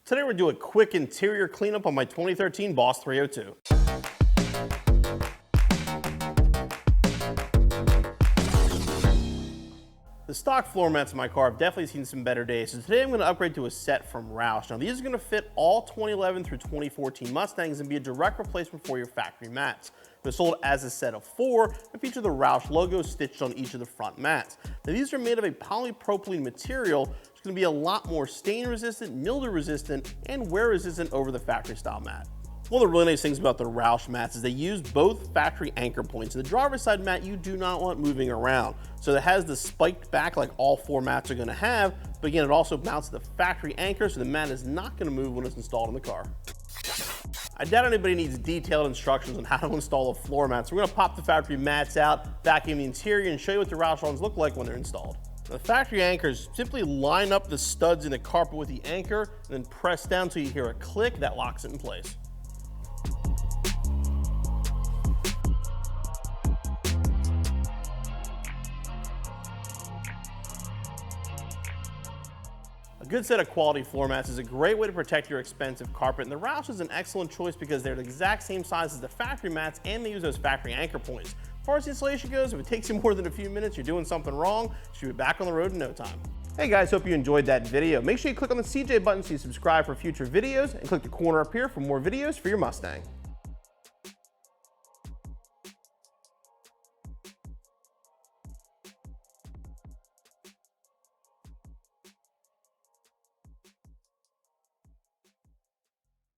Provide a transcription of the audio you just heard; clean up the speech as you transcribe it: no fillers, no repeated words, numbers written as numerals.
Today we're doing a quick interior cleanup on my 2013 Boss 302. The stock floor mats in my car have definitely seen some better days, so today I'm going to upgrade to a set from Roush. Now these are going to fit all 2011 through 2014 Mustangs and be a direct replacement for your factory mats. They're sold as a set of 4 and feature the Roush logo stitched on each of the front mats. Now these are made of a polypropylene material. It's going to be a lot more stain resistant, mildew resistant, and wear resistant over the factory style mat. One of the really nice things about the Roush mats is they use both factory anchor points. The driver's side mat you do not want moving around. So it has the spiked back like all 4 mats are going to have, but again it also mounts the factory anchor so the mat is not going to move when it's installed in the car. I doubt anybody needs detailed instructions on how to install a floor mat, so we're going to pop the factory mats out, vacuum the interior, and show you what the Roush ones look like when they're installed. The factory anchors simply line up the studs in the carpet with the anchor and then press down until you hear a click that locks it in place. A good set of quality floor mats is a great way to protect your expensive carpet, and the Roush is an excellent choice because they're the exact same size as the factory mats and they use those factory anchor points. As far as the installation goes, if it takes you more than a few minutes, you're doing something wrong. You should be back on the road in no time. Hey guys, hope you enjoyed that video. Make sure you click on the CJ button so you subscribe for future videos and click the corner up here for more videos for your Mustang.